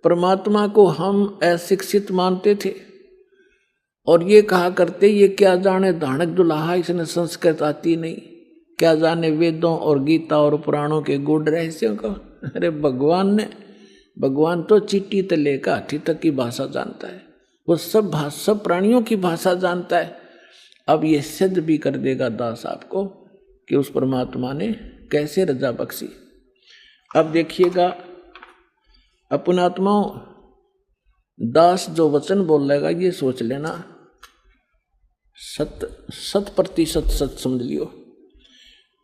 परमात्मा को हम अशिक्षित मानते थे और ये कहा करते ये क्या जाने धानक दुल्हा, इसने संस्कृत आती नहीं, क्या जाने वेदों और गीता और पुराणों के गूढ़ रहस्यों को। अरे भगवान तो चींटी से लेकर हाथी तक की भाषा जानता है, वो सब प्राणियों की भाषा जानता है। अब ये सिद्ध भी कर देगा दास आपको कि उस परमात्मा ने कैसे रजा बख्शी। अब देखिएगा अपनात्माओं, दास जो वचन बोलेगा ये सोच लेना 100% सच समझ लियो।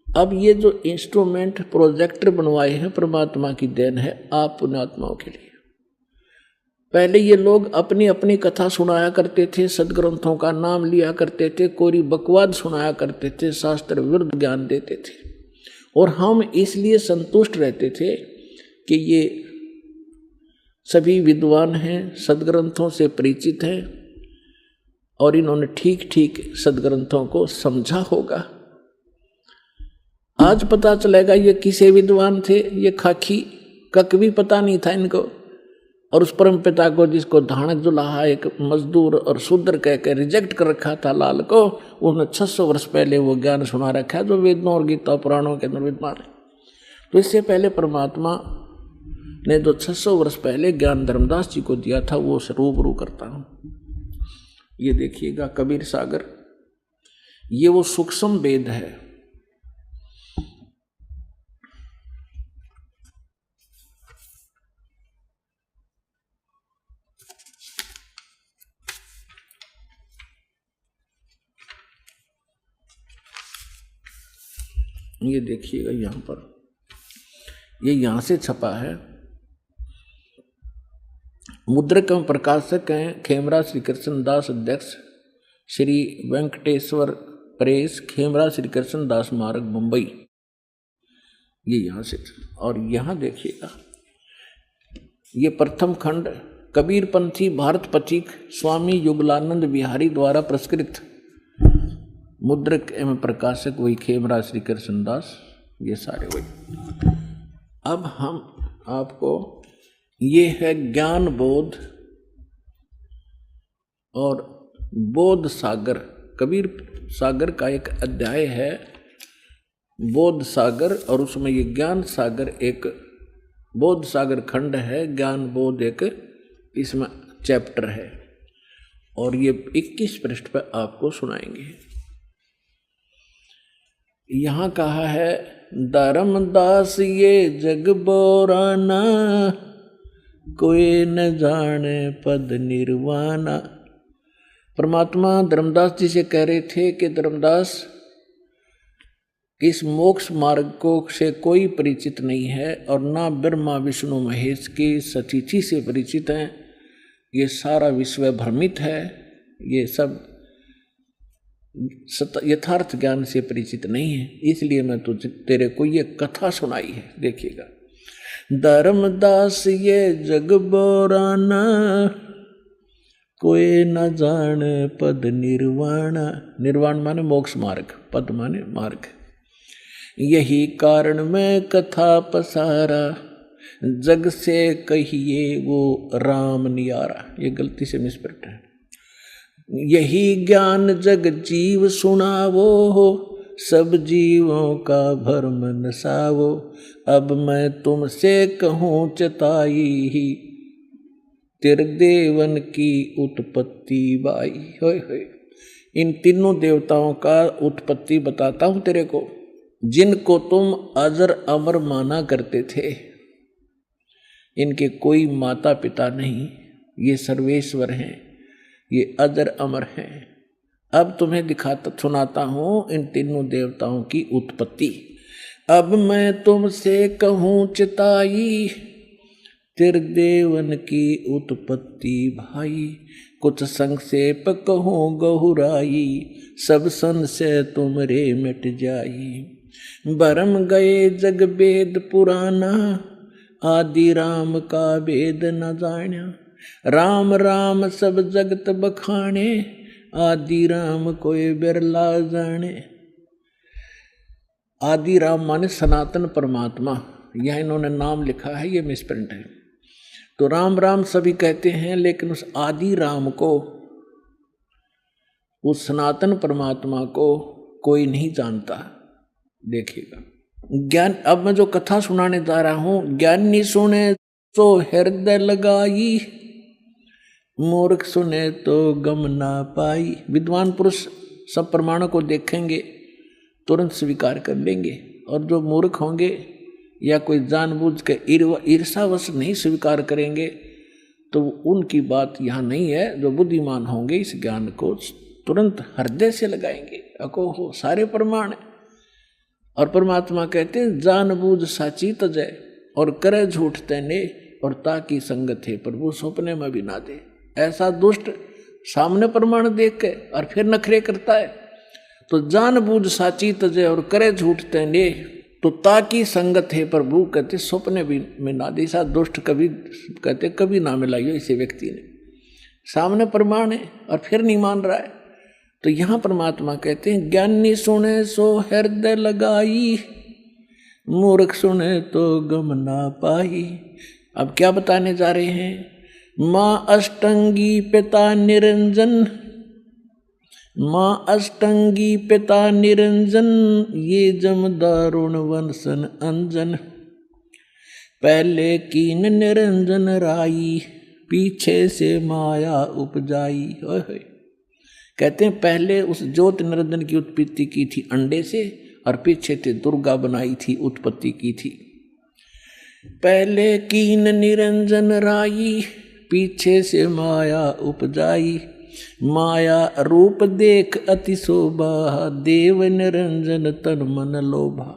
अब ये जो इंस्ट्रूमेंट प्रोजेक्टर बनवाए हैं परमात्मा की देन है आप पुण्यात्माओं के लिए। पहले ये लोग अपनी अपनी कथा सुनाया करते थे, सदग्रंथों का नाम लिया करते थे, कोरी बकवाद सुनाया करते थे, शास्त्र विरुद्ध ज्ञान देते थे और हम इसलिए संतुष्ट रहते थे कि ये सभी विद्वान हैं, सदग्रंथों से परिचित हैं और इन्होंने ठीक ठीक सदग्रंथों को समझा होगा। आज पता चलेगा ये किसे विद्वान थे, ये खाकी कक भी पता नहीं था इनको। और उस परम पिता को जिसको धानक दुल्हा एक मजदूर और शूद्र कह के रिजेक्ट कर रखा था लाल को, उन्होंने 600 वर्ष पहले वो ज्ञान सुना रखा है जो वेदों और गीता पुराणों के अंदर विद्वान है। तो इससे पहले परमात्मा ने जो 600 वर्ष पहले ज्ञान धर्मदास जी को दिया था वो रूबरू करता हूँ। ये देखिएगा कबीर सागर, ये वो सूक्ष्म वेद है। ये देखिएगा यहाँ पर, ये यहाँ से छपा है। मुद्रक एवं प्रकाशक हैं खेमरा श्री कृष्ण दास, अध्यक्ष श्री वेंकटेश्वर प्रेस, खेमरा श्री कृष्ण दास मार्ग, मुंबई। ये यहाँ से, और यहाँ देखिएगा ये प्रथम खंड कबीरपंथी भारत पथिक स्वामी युगलानंद बिहारी द्वारा प्रस्कृत, मुद्रक एवं प्रकाशक वही खेमरा श्री कृष्ण दास, ये सारे वही। अब हम आपको, ये है ज्ञान बोध और बोध सागर, कबीर सागर का एक अध्याय है बोध सागर, और उसमें ये ज्ञान सागर एक बोध सागर खंड है, ज्ञान बोध एक इसमें चैप्टर है, और ये 21 पृष्ठ पर आपको सुनाएंगे। यहाँ कहा है धर्मदास ये जग बोराना, कोई न जाने पद निर्वाणा। परमात्मा धर्मदास जी से कह रहे थे कि धर्मदास, इस मोक्ष मार्ग को से कोई परिचित नहीं है और ना ब्रह्मा विष्णु महेश की सतीथि से परिचित हैं। ये सारा विश्व भ्रमित है, ये सब यथार्थ ज्ञान से परिचित नहीं है, इसलिए मैं तेरे को ये कथा सुनाई है। देखिएगा, धर्मदास ये जग बोराना, कोई न जाने पद निर्वाण। निर्वाण माने मोक्ष मार्ग, पद माने मार्ग। यही कारण मैं कथा पसारा, जग से कहिए वो राम नियारा। ये गलती से मिसप्रिंट है। यही ज्ञान जग जीव सुनावो, सब जीवों का भरम नसावो। अब मैं तुमसे कहूँ चताई, त्रिदेवन की उत्पत्ति बाई। होय होय, इन तीनों देवताओं का उत्पत्ति बताता हूँ तेरे को, जिनको तुम अजर अमर माना करते थे। इनके कोई माता पिता नहीं, ये सर्वेश्वर हैं, ये अजर अमर हैं। अब तुम्हें सुनाता हूँ इन तीनों देवताओं की उत्पत्ति। अब मैं तुमसे कहूँ चिताई, त्रिदेवन की उत्पत्ति भाई। कुछ संक्षेप कहूँ गहुराई, सब संशय तुमरे मिट जाई। भरम गए जग वेद पुराना, आदि राम का वेद न जान्या। राम राम सब जगत बखाने, आदि राम कोई बिरला जाने। आदि राम माने सनातन परमात्मा, यह इन्होंने नाम लिखा है, ये मिसप्रिंट है। तो राम राम सभी कहते हैं, लेकिन उस आदि राम को, उस सनातन परमात्मा को कोई नहीं जानता। देखिएगा ज्ञान, अब मैं जो कथा सुनाने जा रहा हूं, ज्ञानी सुने तो हृदय लगाई, मूर्ख सुने तो गम ना पाई। विद्वान पुरुष सब प्रमाणों को देखेंगे, तुरंत स्वीकार कर लेंगे, और जो मूर्ख होंगे या कोई जानबूझ के ईर्षावश नहीं स्वीकार करेंगे, तो उनकी बात यहाँ नहीं है। जो बुद्धिमान होंगे इस ज्ञान को तुरंत हृदय से लगाएंगे। अको हो सारे प्रमाण। और परमात्मा कहते हैं जानबूझ साची तजय, और करे झूठ तैने, और ताकि संगत है प्रभु सपने में भी ना दे। ऐसा दुष्ट सामने प्रमाण देख के और फिर नखरे करता है, तो जानबूझ साची तजय और करे झूठ तैने, तो ताकि संगत है प्रभु कहते सपने भी में ना दे। ऐसा दुष्ट कभी कहते कभी ना मिलाइयो इसे व्यक्ति ने। सामने प्रमाण है और फिर नहीं मान रहा है। तो यहाँ परमात्मा कहते हैं ज्ञानी सुने सो हृदय लगाई, मूर्ख सुने तो गम ना पाई। अब क्या बताने जा रहे हैं? माँ अष्टंगी पिता निरंजन, माँ अष्टंगी पिता निरंजन, ये जम दारुण वंशन अंजन। पहले कीन निरंजन राई, पीछे से माया उपजाई। कहते हैं पहले उस ज्योत निरंजन की उत्पत्ति की थी अंडे से, और पीछे से दुर्गा बनाई थी, उत्पत्ति की थी। पहले कीन निरंजन राई, पीछे से माया उपजाई। माया रूप देख अति शोभा, देव निरंजन तन मन लोभा।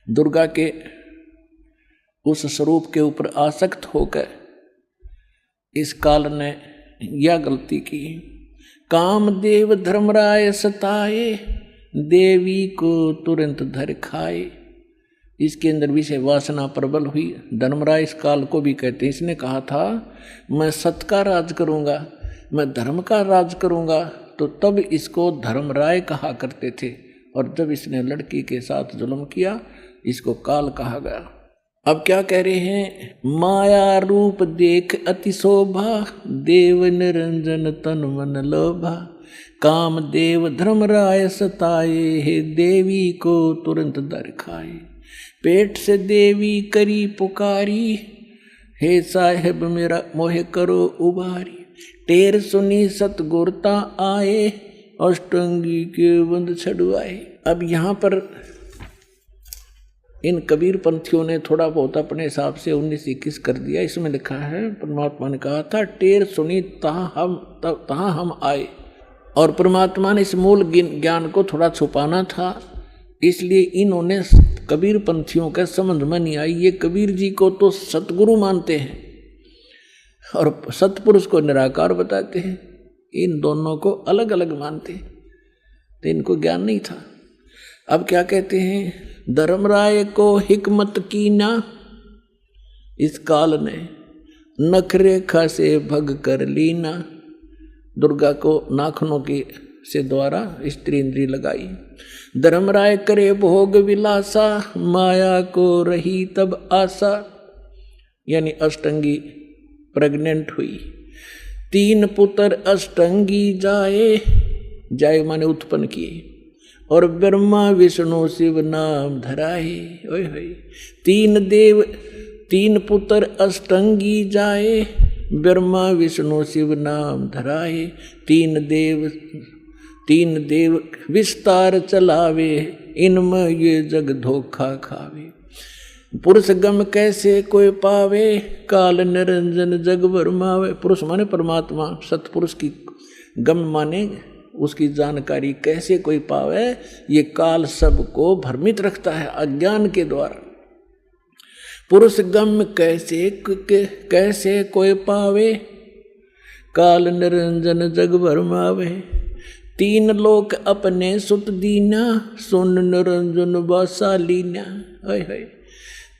दुर्गा के उस स्वरूप के ऊपर आसक्त होकर इस काल ने यह गलती की। कामदेव धर्मराय सताए, देवी को तुरंत धर खाए। इसके अंदर विषय वासना प्रबल हुई। धर्मराय इस काल को भी कहते हैं। इसने कहा था मैं सत्य का राज करूंगा, मैं धर्म का राज करूंगा, तो तब इसको धर्मराय कहा करते थे। और जब इसने लड़की के साथ जुल्म किया, इसको काल कहा गया। अब क्या कह रहे हैं? माया रूप देख अति शोभा, देव निरंजन तन मन लोभा। काम देव धर्मराय सताए, हे देवी को तुरंत दर खाए। पेट से देवी करी पुकारी, हे साहेब मेरा मोह करो उबारी। टेर सुनी सतगुरता आए, अष्टंगी के बंद छड़वाए। अब यहाँ पर इन कबीर पंथियों ने थोड़ा बहुत अपने हिसाब से 19-21 कर दिया। इसमें लिखा है परमात्मा ने कहा था टेर सुनी तहाँ हम आए, और परमात्मा ने इस मूल ज्ञान को थोड़ा छुपाना था, इसलिए इन्होंने कबीर पंथियों के समझ में नहीं आई। ये कबीर जी को तो सतगुरु मानते हैं और सतपुरुष को निराकार बताते हैं, इन दोनों को अलग अलग मानते हैं, तो इनको ज्ञान नहीं था। अब क्या कहते हैं? धर्मराय को हिकमत की ना, इस काल ने नखरेखा से भग कर लीना। दुर्गा को नाखनों की से द्वारा स्त्री इंद्री लगाई। धर्मराय करे भोग विलासा, माया को रही तब आशा। यानी अष्टंगी प्रेग्नेंट हुई। 3 पुत्र अष्टंगी जाए, जाए माने उत्पन्न किए, और ब्रह्मा विष्णु शिव नाम धराए। ओए होए 3 पुत्र अष्टंगी जाए, ब्रह्मा विष्णु शिव नाम धराए। 3 देव विस्तार चलावे, इनमें ये जग धोखा खावे। पुरुष गम कैसे कोई पावे, काल निरंजन जग भरमावे। पुरुष माने परमात्मा, सतपुरुष की गम माने उसकी जानकारी कैसे कोई पावे। ये काल सबको भ्रमित रखता है अज्ञान के द्वारा। पुरुष गम कैसे कोई पावे, काल निरंजन जग भरमावे। 3 लोक अपने सुत दीना, सुन निरंजन वासालीना।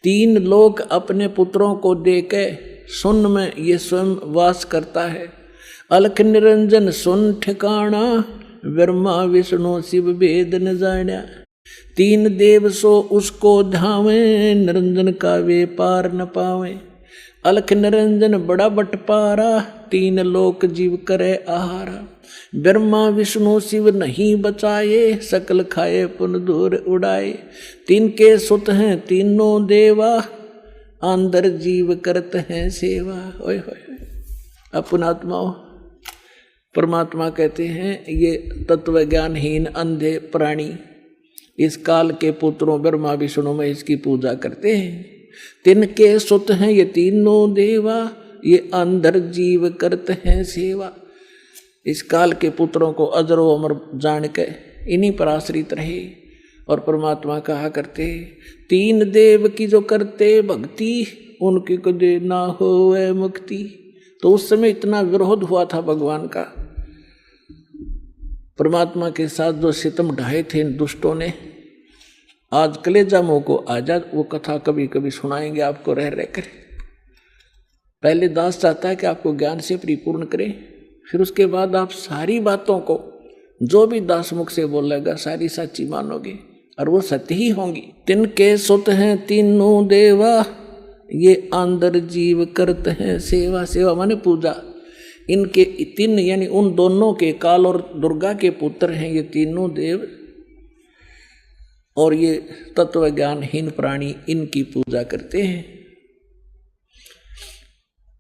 3 लोक अपने पुत्रों को देके सुन में ये स्वयं वास करता है। अलख निरंजन सुन ठिकाना, ब्रह्मा विष्णु शिव भेद न जाना। 3 देव सो उसको धावे, निरंजन का वे पार न पावे। अलख निरंजन बड़ा बटपारा, तीन लोक जीव करे आहारा। ब्रह्मा विष्णु शिव नहीं बचाए, सकल खाए पुन दूर उड़ाए। तीन के सुत हैं तीनों देवा, अंदर जीव करते हैं सेवा। ओए होए अपनात्माओं, परमात्मा कहते हैं ये तत्व ज्ञानहीन अंधे प्राणी इस काल के पुत्रों ब्रह्मा विष्णु महेश की पूजा करते हैं। तिनके सुत हैं ये तीनों देवा, ये अंदर जीव करते हैं सेवा। इस काल के पुत्रों को अजरो अमर जान के इन्हीं पर आश्रित रहे। और परमात्मा कहा करते, तीन देव की जो करते भक्ति, उनकी कदे ना होवे मुक्ति। तो उस समय इतना विरोध हुआ था भगवान का, परमात्मा के साथ जो सितम ढाए थे इन दुष्टों ने। आज कलेजा मोह को आजाद वो कथा कभी कभी सुनाएंगे आपको रह रहकर। पहले दास चाहता है कि आपको ज्ञान से परिपूर्ण करे, फिर उसके बाद आप सारी बातों को जो भी दास मुख से बोलेगा सारी सच्ची मानोगे और वो सत्य ही होंगी। तिनके सुत हैं तीनों देवा, ये अंदर जीव करते हैं सेवा। सेवा माने पूजा। इनके तीन यानी उन दोनों के, काल और दुर्गा के पुत्र हैं ये तीनों देव, और ये तत्व ज्ञानहीन प्राणी इनकी पूजा करते हैं।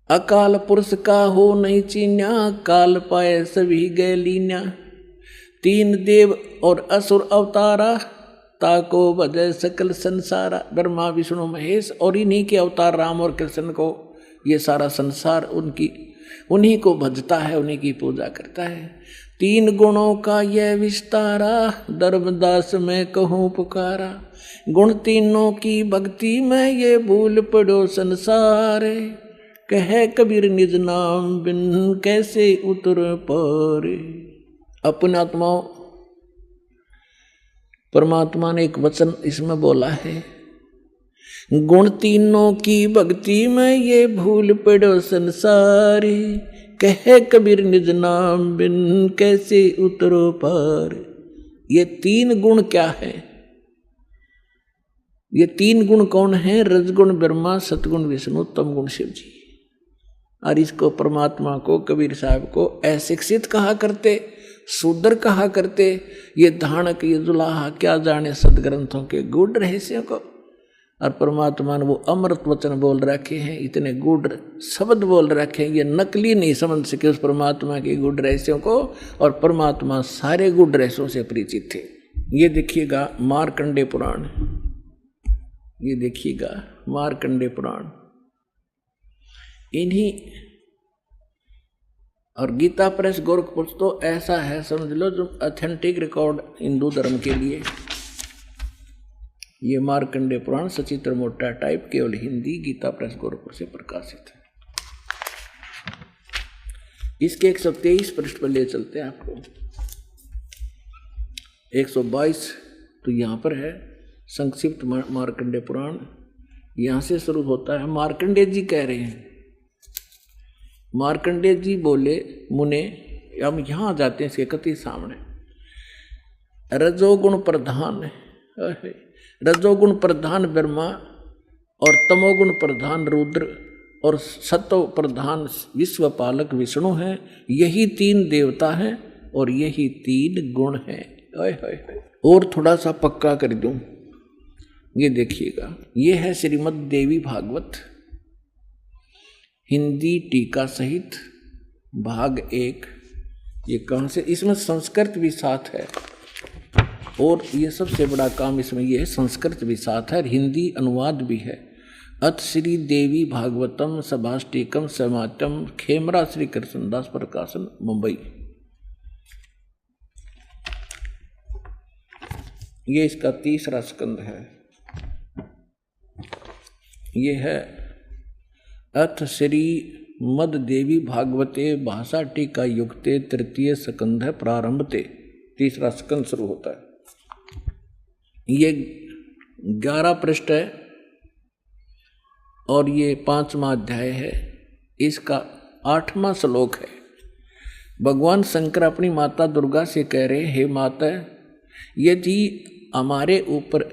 अकाल पुरुष का हो नहीं चीन्या, काल पाए सभी गए लीन्या। तीन देव और असुर अवतारा, ताको भजय सकल संसारा। ब्रह्मा विष्णु महेश और इन्हीं के अवतार राम और कृष्ण को ये सारा संसार उन्हीं को भजता है, उन्हीं की पूजा करता है। तीन गुणों का यह विस्तारा, धर्मदास में कहूँ पुकारा। गुण तीनों की भक्ति में ये भूल पड़ो संसार। कहे कबीर निज नाम बिन कैसे उतर पारे। अपने आत्माओं, परमात्मा ने एक वचन इसमें बोला है, गुण तीनों की भक्ति में ये भूल पड़ो संसार। कहे कबीर निज नाम बिन कैसे उतरो पार। ये तीन गुण क्या है? ये तीन गुण कौन है? रजगुण ब्रह्मा, सतगुण विष्णु, तमगुण शिव जी। और इसको परमात्मा को कबीर साहब को अशिक्षित कहा करते, शूद्र कहा करते। ये धानक ये जुलाहा क्या जाने सदग्रंथों के गूढ़ रहस्यों को। और परमात्मा ने वो अमृत वचन बोल रखे हैं, इतने गूढ़ शब्द बोल रखे हैं, ये नकली नहीं समझ सके उस परमात्मा के गूढ़ रहस्यों को। और परमात्मा सारे गूढ़ रहस्यों से परिचित थे। ये देखिएगा मार्कंडे पुराण, ये देखिएगा मार्कंडे पुराण इन्हीं, और गीता प्रेस गोरखपुर तो ऐसा है समझ लो जो ऑथेंटिक रिकॉर्ड हिंदू धर्म के लिए। ये मार्कंडे पुराण सचित्र मोटा टाइप केवल हिंदी, गीता प्रेस गोरखपुर से प्रकाशित है। इसके 123 पृष्ठ पर ले चलते हैं आपको। 122 तो यहाँ पर है संक्षिप्त मार्कंडे पुराण, यहाँ से शुरू होता है। मार्कंडे जी कह रहे हैं, मार्कंडे जी बोले, मुने, हम यहाँ आ जाते हैं इसके कति सामने। रजोगुण प्रधान, रजोगुण प्रधान ब्रह्मा और तमोगुण प्रधान रुद्र और सत्व प्रधान विश्वपालक विष्णु हैं। यही तीन देवता हैं और यही तीन गुण हैं। और थोड़ा सा पक्का कर दूं, ये देखिएगा, ये है श्रीमद् देवी भागवत हिंदी टीका सहित भाग 1। ये कहाँ से? इसमें संस्कृत भी साथ है, और ये सबसे बड़ा काम इसमें ये है, संस्कृत भी साथ है और हिंदी अनुवाद भी है। अथ श्री देवी भागवतम सभाष्टिकम समाटम, खेमरा श्री कृष्णदास प्रकाशन, मुंबई। ये इसका 3रा स्कंद है। ये है अथ श्री मद देवी भागवते भाषा टीका युक्ते 3य स्कंध है, प्रारंभते 3रा स्कंद शुरू होता है। ये 11 पृष्ठ है और ये 5वां अध्याय है। इसका 8वां श्लोक है। भगवान शंकर अपनी माता दुर्गा से कह रहे, हे माता, यदि हमारे ऊपर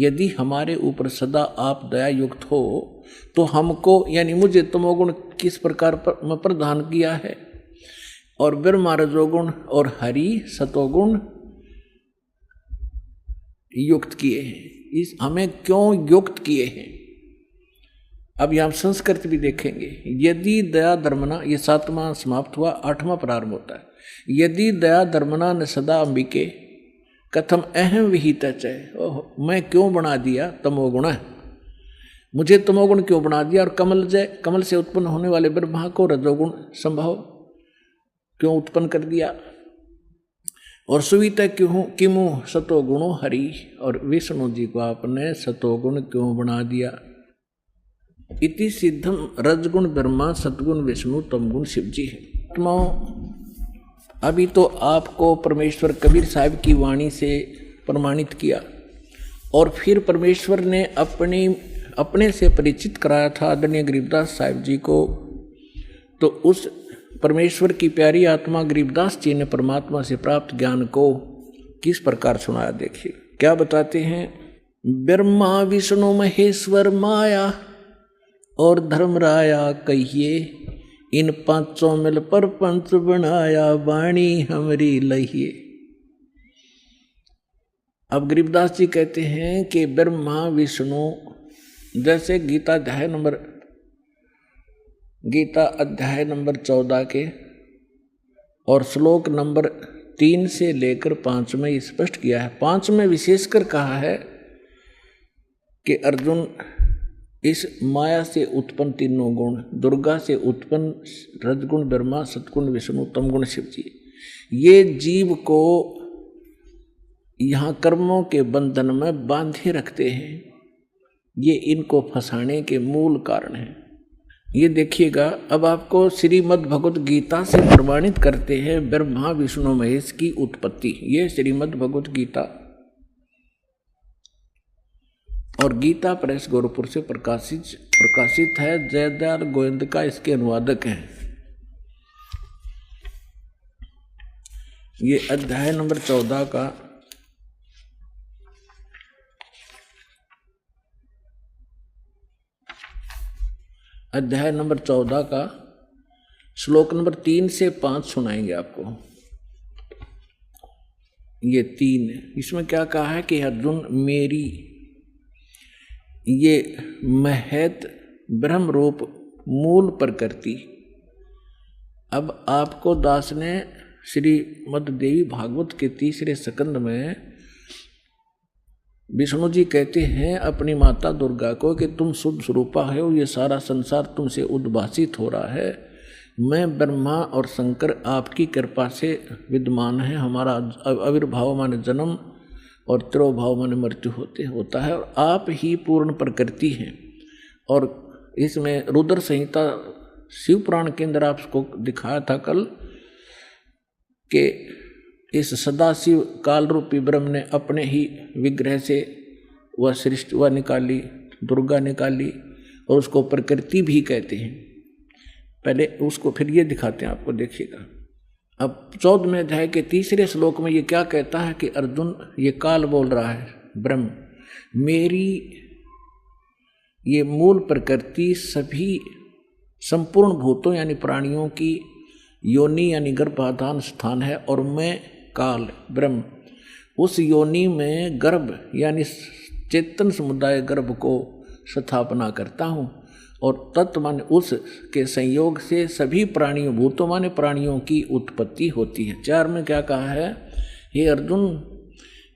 यदि हमारे ऊपर सदा आप दया युक्त हो तो हमको यानी मुझे तमोगुण किस प्रकार प्रदान किया है, और ब्रह्मा रजोगुण और हरि सतोगुण युक्त किए हैं। इस हमें क्यों युक्त किए हैं, अब यहां संस्कृत भी देखेंगे। यदि दया धर्मना, ये 7वां समाप्त हुआ, 8वां प्रारंभ होता है। यदि दया धर्मना न सदा अंबिके कथम अहम विहित च, मैं क्यों बना दिया तमोगुण, मुझे तमोगुण क्यों बना दिया, और कमल से उत्पन्न होने वाले ब्रह्मा को रजोगुण संभव क्यों उत्पन्न कर दिया, और सुविता क्यों किमु सतोगुणो हरि, और विष्णु जी को आपने सतोगुण क्यों बना दिया। इति सिद्धम रजगुण ब्रह्मा सतगुण विष्णु तमगुण शिव जी है। अभी तो आपको परमेश्वर कबीर साहब की वाणी से प्रमाणित किया, और फिर परमेश्वर ने अपने से परिचित कराया था आदरणीय गरीबदास साहब जी को। तो उस परमेश्वर की प्यारी आत्मा गरीबदास जी ने परमात्मा से प्राप्त ज्ञान को किस प्रकार सुनाया, देखिए क्या बताते हैं। ब्रह्मा विष्णु महेश्वर माया और धर्मराया कहिए, इन पांचों मिल पर पंच बनाया वाणी हमरी लहिए। अब गरीबदास जी कहते हैं कि ब्रह्मा विष्णु, जैसे गीता अध्याय नंबर 14 के और श्लोक नंबर 3 से लेकर 5 में स्पष्ट किया है। 5 में विशेषकर कहा है कि अर्जुन इस माया से उत्पन्न तीनों गुण, दुर्गा से उत्पन्न रजगुण ब्रह्मा सतगुण विष्णु तमगुण शिव जी, ये जीव को यहाँ कर्मों के बंधन में बांधे रखते हैं, ये इनको फंसाने के मूल कारण हैं। ये देखिएगा, अब आपको श्रीमद् भगवत गीता से प्रमाणित करते हैं ब्रह्मा विष्णु महेश की उत्पत्ति। ये श्रीमद् भगवत गीता और गीता प्रेस गोरखपुर से प्रकाशित है। जयदयाल गोविंद का इसके अनुवादक हैं। ये अध्याय नंबर 14 का श्लोक नंबर 3 से 5 सुनाएंगे आपको। ये 3 इसमें क्या कहा है कि अर्जुन मेरी ये महत ब्रह्म रूप मूल प्रकृति। अब आपको दास ने श्रीमद् देवी भागवत के 3रे स्कंद में विष्णु जी कहते हैं अपनी माता दुर्गा को कि तुम शुद्ध स्वरूपा हो, ये सारा संसार तुमसे उद्भासित हो रहा है। मैं ब्रह्मा और शंकर आपकी कृपा से विद्यमान है। हमारा आविर्भाव माने जन्म और तिरोभाव माने मृत्यु होता है, और आप ही पूर्ण प्रकृति हैं। और इसमें रुद्र संहिता शिव पुराण के अंदर आपको दिखाया था कल कि इस सदाशिव काल रूपी ब्रह्म ने अपने ही विग्रह से वह सृष्टि वह निकाली, दुर्गा निकाली, और उसको प्रकृति भी कहते हैं। पहले उसको फिर ये दिखाते हैं आपको, देखिएगा। अब 14वें अध्याय के 3रे श्लोक में ये क्या कहता है कि अर्जुन, ये काल बोल रहा है ब्रह्म, मेरी ये मूल प्रकृति सभी संपूर्ण भूतों यानी प्राणियों की योनि यानी गर्भाधान स्थान है, और मैं काल ब्रह्म उस योनि में गर्भ यानी चेतन समुदाय गर्भ को स्थापना करता हूँ, और तत्व माने उस के संयोग से सभी प्राणियों भूतों माने प्राणियों की उत्पत्ति होती है। 4 में क्या कहा है, हे अर्जुन,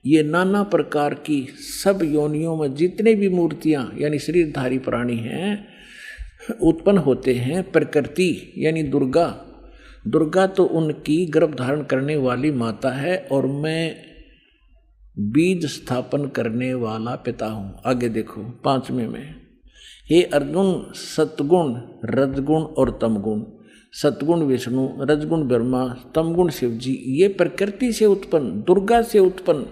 ये नाना प्रकार की सब योनियों में जितने भी मूर्तियाँ यानी शरीरधारी प्राणी हैं उत्पन्न होते हैं। प्रकृति यानी दुर्गा तो उनकी गर्भ धारण करने वाली माता है, और मैं बीज स्थापन करने वाला पिता हूँ। आगे देखो 5वें में, हे अर्जुन, सतगुण रजगुण और तमगुण, सतगुण विष्णु रजगुण ब्रह्मा तमगुण शिव जी, ये प्रकृति से उत्पन्न दुर्गा से उत्पन्न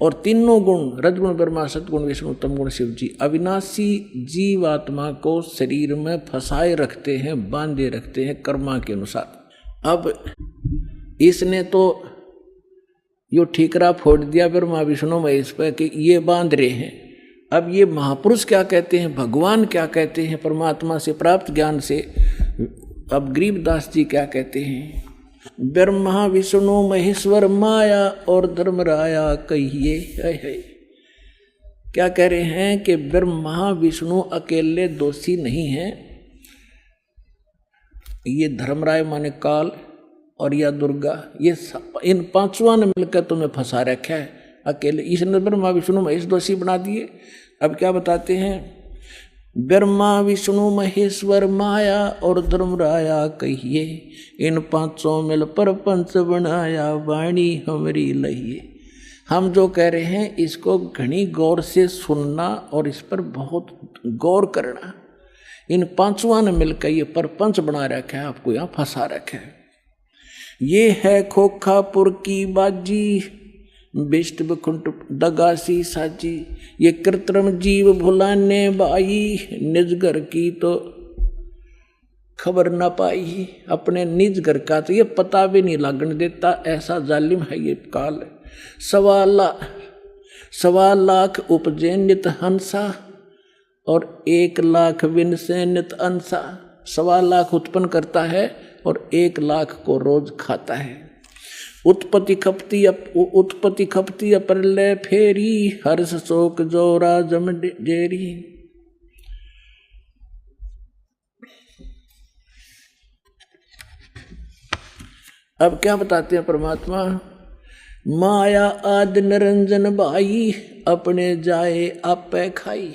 और तीनों गुण रजगुण ब्रह्मा सतगुण विष्णु तमगुण शिव जी अविनाशी जीवात्मा को शरीर में फंसाए रखते हैं, बांधे रखते हैं कर्मा के अनुसार। अब इसने तो यो ठीकरा फोड़ दिया ब्रह्मा विष्णु महेश पे कि ये बांध रहे हैं। अब ये महापुरुष क्या कहते हैं, भगवान क्या कहते हैं, परमात्मा से प्राप्त ज्ञान से अब गरीबदास जी क्या कहते हैं, ब्रह्मा विष्णु महेश्वर माया और धर्मराया कहिए। है क्या कह रहे हैं कि ब्रह्मा विष्णु अकेले दोषी नहीं हैं, ये धर्मराय माने काल और या दुर्गा, ये इन पांचों ने मिलकर तुम्हें फंसा रखा है अकेले। इसने ब्रह्मा विष्णु महेश दोषी बना दिए। अब क्या बताते हैं, ब्रह्मा विष्णु महेश्वर माया और धर्मराया कहिए, इन पांचों मिल पर पंच बनाया वाणी हमारी लहिए। हम जो कह रहे हैं इसको घनी गौर से सुनना और इस पर बहुत गौर करना। इन पांचों ने मिलकर ये परपंच बना रखा है, आपको यहाँ फंसा रखा है। ये है खोखापुर की बाजी, बिष्ट बखुंट दगासी साजी, ये कृत्रिम जीव भुलाने बाई, निज घर की तो खबर न पाई। अपने निज घर का तो ये पता भी नहीं लगने देता, ऐसा जालिम है ये काल। 1.25 लाख उपजे नित हंसा और 1 लाख विन से नित अंसा। 1.25 लाख उत्पन्न करता है और 1 लाख को रोज खाता है। उत्पत्ति खपती अप्रलय फेरी, हर्ष शोक जोरा जम जेरी। अब क्या बताते हैं परमात्मा, माया आद निरंजन भाई, अपने जाए आप खाई।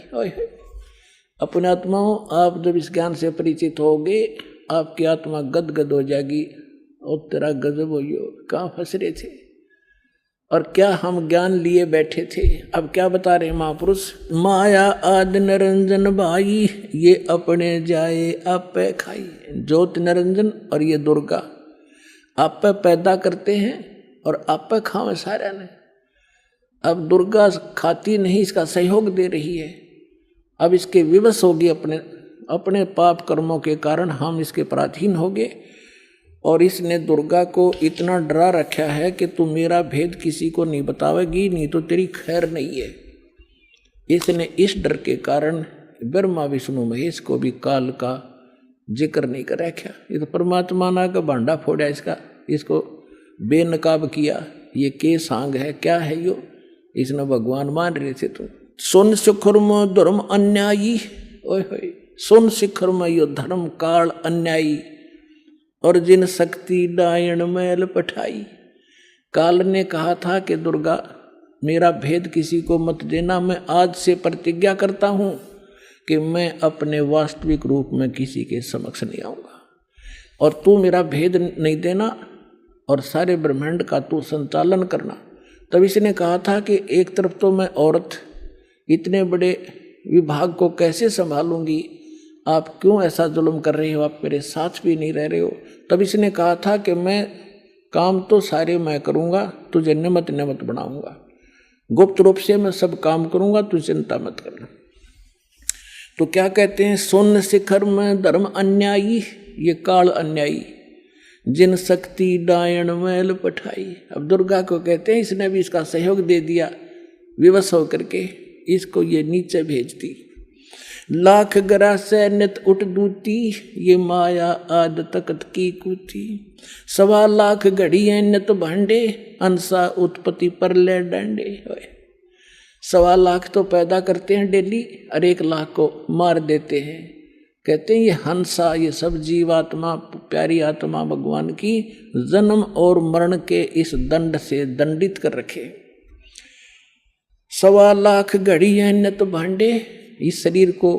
अपने आत्माओं, आप जब इस ज्ञान से परिचित होगे आपकी आत्मा गदगद हो जाएगी। और तेरा गजब हो, कहाँ फंस रहे थे और क्या हम ज्ञान लिए बैठे थे। अब क्या बता रहे महापुरुष, माया आद निरंजन भाई, ये अपने जाए आप खाई। ज्योत निरंजन और ये दुर्गा आप पैदा करते हैं और आप खावे सारे ने। अब दुर्गा खाती नहीं, इसका सहयोग दे रही है। अब इसके विवश होगी, अपने पाप कर्मों के कारण हम इसके पराधीन हो गए। और इसने दुर्गा को इतना डरा रखा है कि तू मेरा भेद किसी को नहीं बतावेगी, नहीं तो तेरी खैर नहीं है। इसने इस डर के कारण ब्रह्मा विष्णु महेश को भी काल का जिक्र नहीं कर रखा। ये तो परमात्मा ना का भांडा फोड़ा इसको बेनकाब किया। ये के सांग है, क्या है यो, इसने भगवान मान रहे थे तुम। सुन शिखर में धर्म अन्यायी, ओए होए, सुन शिखर में यो धर्म काल अन्यायी, और जिन शक्ति डायन मैल पठाई। काल ने कहा था कि दुर्गा मेरा भेद किसी को मत देना, मैं आज से प्रतिज्ञा करता हूं कि मैं अपने वास्तविक रूप में किसी के समक्ष नहीं आऊंगा और तू मेरा भेद नहीं देना और सारे ब्रह्मांड का तू संचालन करना। तब इसने कहा था कि एक तरफ तो मैं औरत इतने बड़े विभाग को कैसे संभालूंगी, आप क्यों ऐसा जुल्म कर रहे हो, आप मेरे साथ भी नहीं रह रहे हो। तब इसने कहा था कि मैं काम तो सारे मैं करूंगा, तुझे निमत बनाऊंगा, गुप्त रूप से मैं सब काम करूंगा, तू चिंता मत करना। तो क्या कहते हैं, सुन शिखर में धर्म अन्यायी, ये काल अन्यायी, जिन शक्ति डायन मैल पठाई। अब दुर्गा को कहते हैं इसने भी इसका सहयोग दे दिया, विवश होकर के इसको ये नीचे भेजती। लाख गरा से नित उठ दूती, ये माया आद तकत की कूती। 1.25 लाख घड़ियां नित भांडे, अंसा उत्पत्ति पर ले डांडे। 1.25 लाख तो पैदा करते हैं डेली और 1 लाख को मार देते हैं। कहते हैं ये हंसा, ये सब जीवात्मा, प्यारी आत्मा भगवान की जन्म और मरण के इस दंड से दंडित कर रखे। 1.25 लाख घड़ियां नित भांडे, इस शरीर को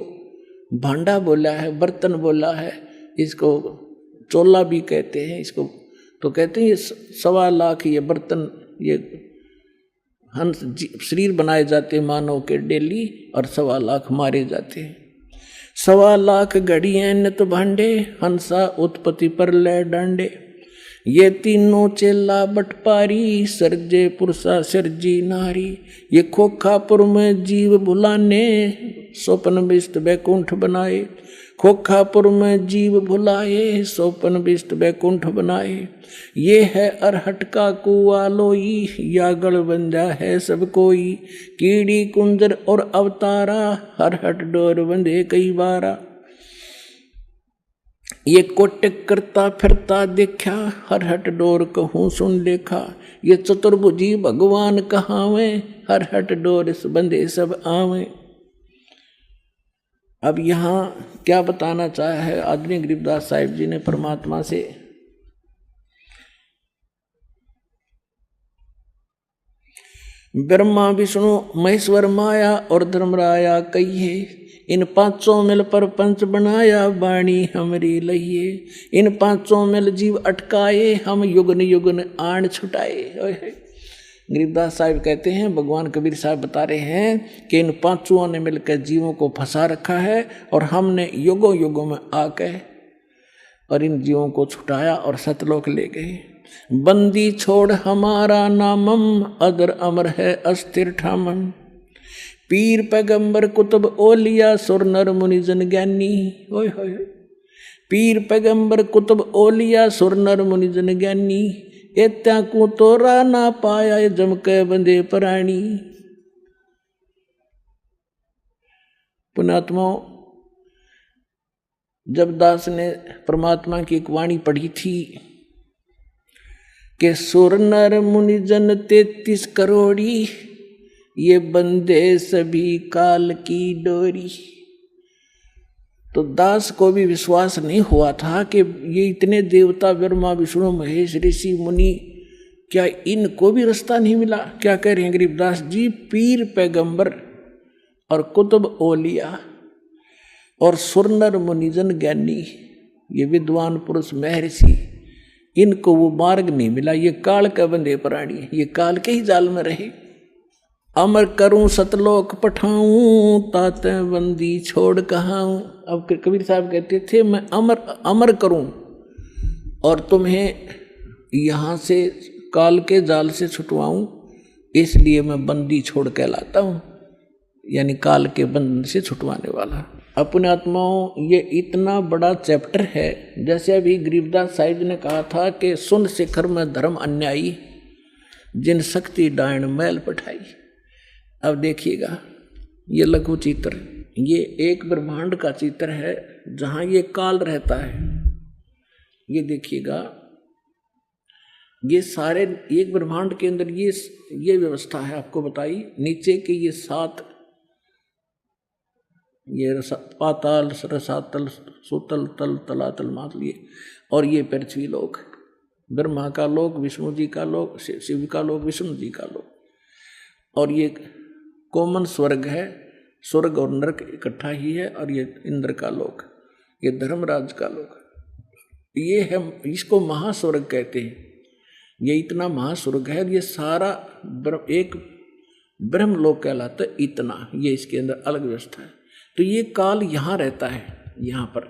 भांडा बोला है, बर्तन बोला है, इसको चोला भी कहते हैं इसको। तो कहते हैं ये 1.25 लाख ये बर्तन, ये हंस शरीर बनाए जाते मानव के डेली और 1.25 लाख मारे जाते हैं। 1.25 लाख घड़ियां नित भांडे, हंसा उत्पत्ति पर ले डांडे। ये तीनों चेला बटपारी, सर्जे पुरुषा सर्जी नारी। ये खोखापुर में जीव भुलाने, स्वप्न बिस्त बैकुंठ बनाए। खोखापुर में जीव भुलाए, सोपन बिष्ट बैकुंठ बनाए। ये है अरहट का कुआ लोई, या गढ़ बंजा है सब कोई। कीड़ी कुंजर और अवतारा, हरहट डोर बंधे कई बारा। ये कोटिक करता फिरता देखा, हरहट डोर कहूँ सुन देखा। ये चतुर्भुजी भगवान कहावे, हरहट डोर बंधे सब आवे। अब यहाँ क्या बताना चाहा है आदरणीय गरीबदास साहिब जी ने परमात्मा से? ब्रह्मा विष्णु महेश्वर माया और धर्मराया कहिए, इन पांचों मिल पर पंच बनाया, वाणी हमरी लहिए। इन पांचों मिल जीव अटकाए, हम युगन युगन आण छुटाए। गरीबदास साहिब कहते हैं, भगवान कबीर साहब बता रहे हैं कि इन पांचों ने मिलकर जीवों को फंसा रखा है और हमने युगों युगों में आकर और इन जीवों को छुटाया और सतलोक ले गए। बंदी छोड़ हमारा नामम, अदर अमर है अस्थिर ठामम। पीर पैगंबर कुतुब ओलिया, सुर नर मुनि जन ज्ञानी। ओए होए, पीर पैगंबर कुतुब ओलिया, सुर नर मुनि जन ज्ञानी। एत्या को तोरा ना पाया, जम के बंदे प्राणी। पुण्यात्माओं, जब दास ने परमात्मा की एक वाणी पढ़ी थी कि सुर नर मुनि जन 33 करोड़ी, ये बंदे सभी काल की डोरी, तो दास को भी विश्वास नहीं हुआ था कि ये इतने देवता ब्रह्मा विष्णु महेश ऋषि मुनि, क्या इनको भी रास्ता नहीं मिला? क्या कह रहे हैं गरीबदास जी? पीर पैगंबर और कुतुब ओलिया और सुरनर मुनिजन ज्ञानी, ये विद्वान पुरुष महर्षि, इनको वो मार्ग नहीं मिला। ये काल का बंदे प्राणी, ये काल के ही जाल में रहे। अमर करूं सतलोक पठाऊं, ताते बंदी छोड़ कहाऊं। अब कबीर साहब कहते थे, मैं अमर करूं और तुम्हें यहाँ से काल के जाल से छुटवाऊं, इसलिए मैं बंदी छोड़ कहलाता हूं, यानी काल के बंधन से छुटवाने वाला। अपने आत्माओं, ये इतना बड़ा चैप्टर है। जैसे अभी गरीबदास साहिब ने कहा था कि सुन शिखर में धर्म अन्यायी, जिन शक्ति डायण मैल पठाई। अब देखिएगा, ये लघु चित्र, ये एक ब्रह्मांड का चित्र है जहाँ ये काल रहता है। ये देखिएगा, ये सारे एक ब्रह्मांड के अंदर ये व्यवस्था है। आपको बताई, नीचे के ये 7, ये पाताल रसातल सुतल तल तलातल मातल, ये और ये पृथ्वी लोक, ब्रह्मा का लोक, विष्णु जी का लोक, शिव का लोक, विष्णु जी का लोक, और ये कॉमन स्वर्ग है। स्वर्ग और नरक इकट्ठा ही है। और ये इंद्र का लोक, ये धर्मराज का लोक, ये है, इसको महास्वर्ग कहते हैं। ये इतना महास्वर्ग है, ये सारा एक ब्रह्मलोक कहलाता है। इतना ये इसके अंदर अलग व्यवस्था है। तो ये काल यहाँ रहता है, यहाँ पर,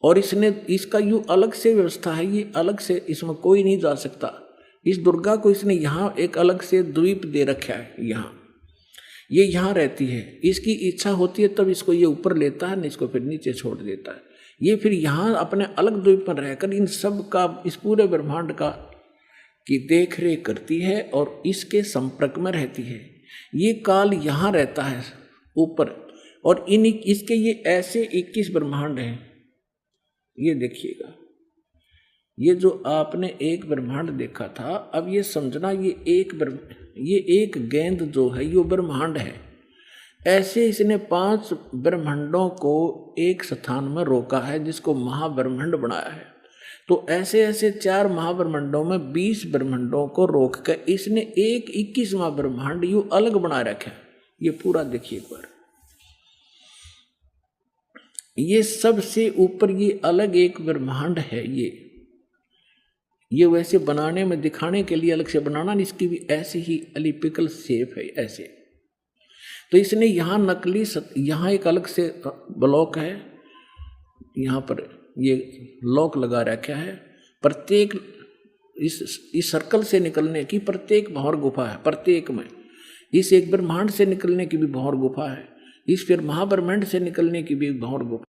और इसने इसका यूं अलग से व्यवस्था है। ये अलग से, इसमें कोई नहीं जा सकता। इस दुर्गा को इसने यहाँ एक अलग से द्वीप दे रखा है। यहाँ ये यहाँ रहती है, इसकी इच्छा होती है तब इसको ये ऊपर लेता है, नहीं इसको फिर नीचे छोड़ देता है। ये फिर यहाँ अपने अलग द्वीप पर रहकर इन सब का, इस पूरे ब्रह्मांड का की देख रेख करती है और इसके संपर्क में रहती है। ये काल यहाँ रहता है ऊपर, और इसके ये ऐसे 21 ब्रह्मांड हैं। ये देखिएगा, ये जो आपने एक ब्रह्मांड देखा था, अब ये समझना ये एक गेंद जो है ये ब्रह्मांड है। ऐसे इसने 5 ब्रह्मांडों को एक स्थान में रोका है, जिसको महाब्रह्मांड बनाया है। तो ऐसे ऐसे 4 महाब्रह्मांडों में 20 ब्रह्मांडों को रोक कर इसने एक 21वां ब्रह्मांड यूं अलग बना रखा है। ये पूरा देखिए एक बार, ये सबसे ऊपर ये अलग एक ब्रह्मांड है। ये वैसे बनाने में, दिखाने के लिए अलग से बनाना, इसकी भी ऐसे ही एलिप्टिकल शेप है ऐसे। तो इसने यहाँ नकली यहाँ एक अलग से ब्लॉक है, यहाँ पर ये लॉक लगा रखा है। प्रत्येक इस सर्कल से निकलने की प्रत्येक भंवर गुफा है, प्रत्येक में। इस एक ब्रह्मांड से निकलने की भी भंवर गुफा है, इस फिर महाब्रह्मांड से निकलने की भी भंवर गुफा।